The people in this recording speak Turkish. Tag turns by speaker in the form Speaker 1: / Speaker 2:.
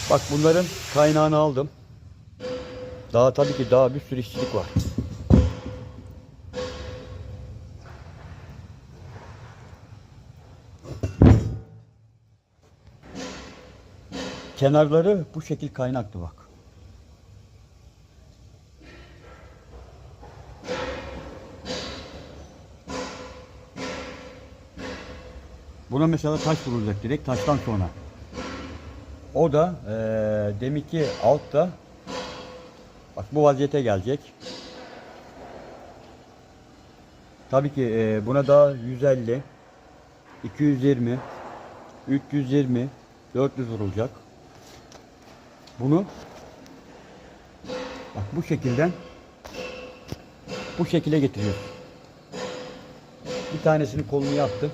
Speaker 1: Bak bunların kaynağını aldım. Daha tabii ki daha bir sürü işçilik var. Kenarları bu şekil kaynaktı bak. Buna mesela taş vurulacak direkt taştan sonra. O da demek ki altta bak bu vaziyete gelecek. Tabii ki buna da 150, 220, 320, 400 vurulacak. Bunu bak bu şekilde getiriyoruz. Bir tanesini kolunu yaptım.